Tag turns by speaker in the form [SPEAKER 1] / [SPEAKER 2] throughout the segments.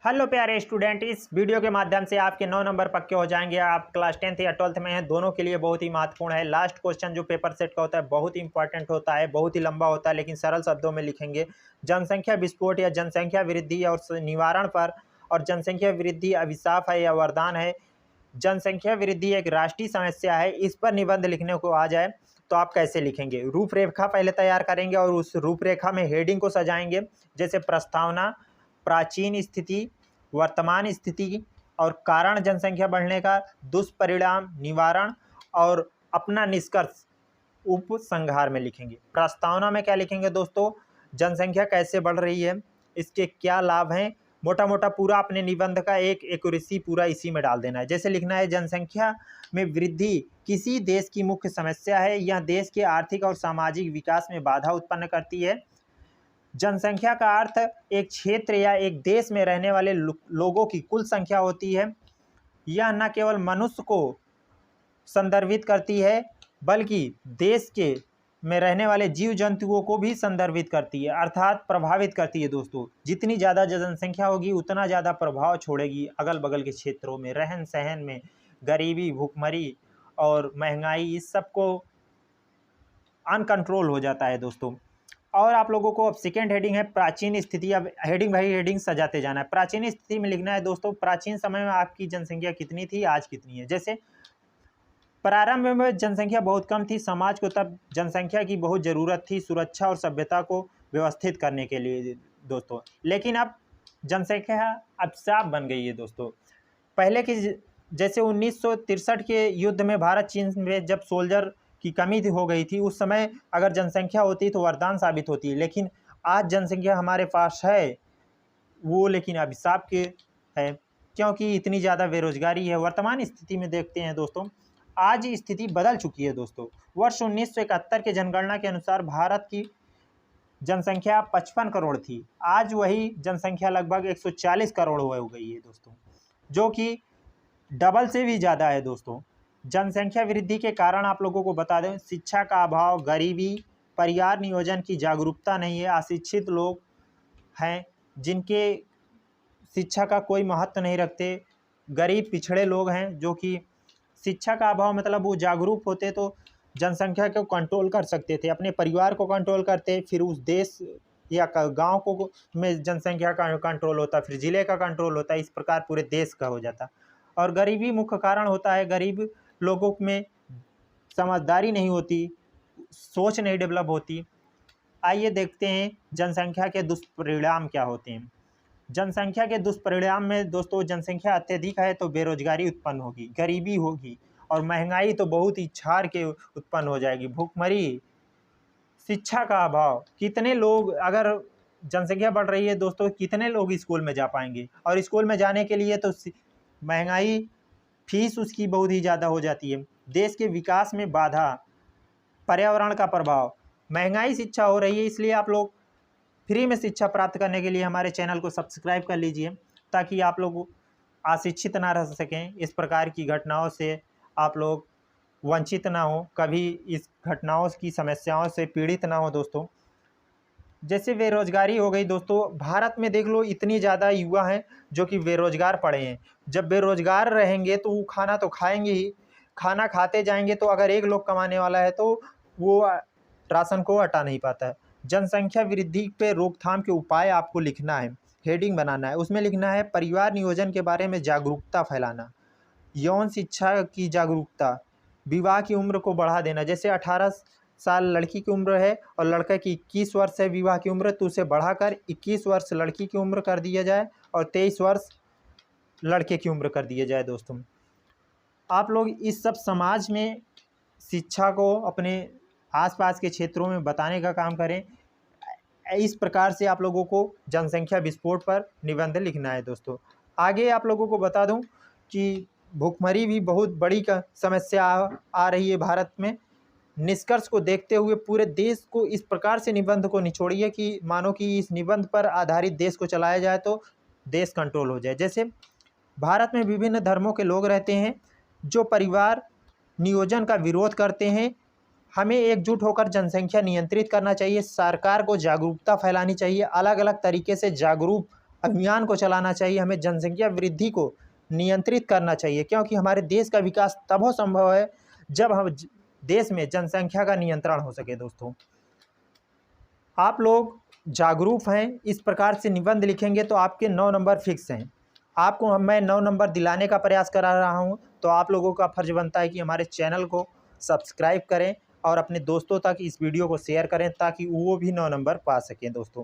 [SPEAKER 1] Hello प्यारे student, इस video के माध्यम से आपके 9 नंबर पक्के हो जाएंगे। आप क्लास 10th या 12th में हैं, दोनों के लिए बहुत ही महत्वपूर्ण है। लास्ट क्वेश्चन जो पेपर सेट का होता है बहुत ही इंपॉर्टेंट होता है, बहुत ही लंबा होता है, लेकिन सरल शब्दों में लिखेंगे। जनसंख्या विस्फोट या जनसंख्या वृद्धि और निवारण पर, और जनसंख्या वृद्धि अभिशाप है या वरदान है। जनसंख्या वृद्धि एक राष्ट्रीय समस्या है, इस पर निबंध लिखने को आ जाए तो आप कैसे लिखेंगे? रूपरेखा पहले तैयार करेंगे और उस रूपरेखा में हेडिंग को सजाएंगे, जैसे प्रस्तावना, प्राचीन स्थिति, वर्तमान स्थिति और कारण जनसंख्या बढ़ने का, दुष्परिणाम, निवारण और अपना निष्कर्ष उपसंहार में लिखेंगे। प्रस्तावना में क्या लिखेंगे दोस्तों? जनसंख्या कैसे बढ़ रही है, इसके क्या लाभ हैं, मोटा मोटा पूरा अपने निबंध का एक एक्यूरेसी पूरा इसी में डाल देना है। जैसे लिखना है, जनसंख्या में वृद्धि किसी देश की मुख्य समस्या है, यह देश के आर्थिक और सामाजिक विकास में बाधा उत्पन्न करती है। जनसंख्या का अर्थ एक क्षेत्र या एक देश में रहने वाले लोगों की कुल संख्या होती है। यह न केवल मनुष्य को संदर्भित करती है बल्कि देश के में रहने वाले जीव जंतुओं को भी संदर्भित करती है, अर्थात प्रभावित करती है। दोस्तों, जितनी ज़्यादा जनसंख्या होगी उतना ज़्यादा प्रभाव छोड़ेगी अगल बगल के क्षेत्रों में, रहन सहन में। गरीबी, भूखमरी और महंगाई, इस सब को अनकंट्रोल हो जाता है दोस्तों। और आप लोगों को अब सेकेंड हेडिंग है प्राचीन स्थिति। अब हेडिंग भाई हेडिंग सजाते जाना है। प्राचीन स्थिति में लिखना है दोस्तों, प्राचीन समय में आपकी जनसंख्या कितनी थी, आज कितनी है। जैसे प्रारंभ में जनसंख्या बहुत कम थी, समाज को तब जनसंख्या की बहुत ज़रूरत थी सुरक्षा और सभ्यता को व्यवस्थित करने के लिए दोस्तों, लेकिन अब जनसंख्या अभिशाप बन गई है दोस्तों। पहले की जैसे 1963 के युद्ध में भारत चीन में जब सोल्जर की कमी हो गई थी, उस समय अगर जनसंख्या होती तो वरदान साबित होती है, लेकिन आज जनसंख्या हमारे पास है वो लेकिन अभिशाप के है, क्योंकि इतनी ज़्यादा बेरोजगारी है। वर्तमान स्थिति में देखते हैं दोस्तों, आज स्थिति बदल चुकी है दोस्तों। वर्ष 1971 के जनगणना के अनुसार भारत की जनसंख्या 55 करोड़ थी, आज वही जनसंख्या लगभग 140 करोड़ हो गई है दोस्तों, जो कि डबल से भी ज़्यादा है दोस्तों। जनसंख्या वृद्धि के कारण आप लोगों को बता दें, शिक्षा का अभाव, गरीबी, परिवार नियोजन की जागरूकता नहीं है, अशिक्षित लोग हैं जिनके शिक्षा का कोई महत्व नहीं रखते, गरीब पिछड़े लोग हैं जो कि शिक्षा का अभाव मतलब वो जागरूक होते तो जनसंख्या को कंट्रोल कर सकते थे, अपने परिवार को कंट्रोल करते, फिर उस देश या गांव को में जनसंख्या का कंट्रोल होता, फिर ज़िले का कंट्रोल होता, इस प्रकार पूरे देश का हो जाता। और गरीबी मुख्य कारण होता है, गरीब लोगों में समझदारी नहीं होती, सोच नहीं डेवलप होती। आइए देखते हैं जनसंख्या के दुष्परिणाम क्या होते हैं। जनसंख्या के दुष्परिणाम में दोस्तों, जनसंख्या अत्यधिक है तो बेरोजगारी उत्पन्न होगी, गरीबी होगी और महंगाई तो बहुत ही छाड़ के उत्पन्न हो जाएगी, भूखमरी, शिक्षा का अभाव। कितने लोग, अगर जनसंख्या बढ़ रही है दोस्तों, कितने लोग स्कूल में जा पाएंगे, और स्कूल में जाने के लिए तो महंगाई, फीस उसकी बहुत ही ज़्यादा हो जाती है। देश के विकास में बाधा, पर्यावरण का प्रभाव, महंगाई, शिक्षा हो रही है, इसलिए आप लोग फ्री में शिक्षा प्राप्त करने के लिए हमारे चैनल को सब्सक्राइब कर लीजिए, ताकि आप लोग अशिक्षित ना रह सकें। इस प्रकार की घटनाओं से आप लोग वंचित ना हो, कभी इस घटनाओं की समस्याओं से पीड़ित ना हो दोस्तों। जैसे बेरोजगारी हो गई दोस्तों, भारत में देख लो इतनी ज़्यादा युवा हैं जो कि बेरोजगार पड़े हैं। जब बेरोजगार रहेंगे तो वो खाना तो खाएंगे ही, खाना खाते जाएंगे, तो अगर एक लोग कमाने वाला है तो वो राशन को हटा नहीं पाता है। जनसंख्या वृद्धि पे रोकथाम के उपाय आपको लिखना है, हेडिंग बनाना है, उसमें लिखना है परिवार नियोजन के बारे में जागरूकता फैलाना, यौन शिक्षा की जागरूकता, विवाह की उम्र को बढ़ा देना। जैसे 18 साल लड़की की उम्र है और लड़के की 21 वर्ष है विवाह की उम्र, तो उसे बढ़ाकर 21 वर्ष लड़की की उम्र कर दिया जाए और 23 वर्ष लड़के की उम्र कर दिया जाए दोस्तों। आप लोग इस सब समाज में शिक्षा को अपने आसपास के क्षेत्रों में बताने का काम करें। इस प्रकार से आप लोगों को जनसंख्या विस्फोट पर निबंध लिखना है दोस्तों। आगे आप लोगों को बता दूं कि भूखमरी भी बहुत बड़ी का समस्या आ रही है भारत में। निष्कर्ष को देखते हुए पूरे देश को इस प्रकार से निबंध को निचोड़िए कि मानो कि इस निबंध पर आधारित देश को चलाया जाए तो देश कंट्रोल हो जाए। जैसे भारत में विभिन्न धर्मों के लोग रहते हैं जो परिवार नियोजन का विरोध करते हैं। हमें एकजुट होकर जनसंख्या नियंत्रित करना चाहिए, सरकार को जागरूकता फैलानी चाहिए, अलग अलग तरीके से जागरूक अभियान को चलाना चाहिए, हमें जनसंख्या वृद्धि को नियंत्रित करना चाहिए, क्योंकि हमारे देश का विकास तब संभव है जब हम देश में जनसंख्या का नियंत्रण हो सके। दोस्तों आप लोग जागरूक हैं, इस प्रकार से निबंध लिखेंगे तो आपके 9 नंबर फिक्स हैं। आपको मैं 9 नंबर दिलाने का प्रयास करा रहा हूं, तो आप लोगों का फर्ज बनता है कि हमारे चैनल को सब्सक्राइब करें और अपने दोस्तों तक इस वीडियो को शेयर करें ताकि वो भी 9 नंबर पा सकें। दोस्तों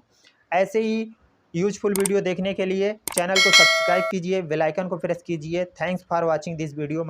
[SPEAKER 1] ऐसे ही यूजफुल वीडियो देखने के लिए चैनल को सब्सक्राइब कीजिए, बेल आइकन को प्रेस कीजिए। Thanks for watching this video.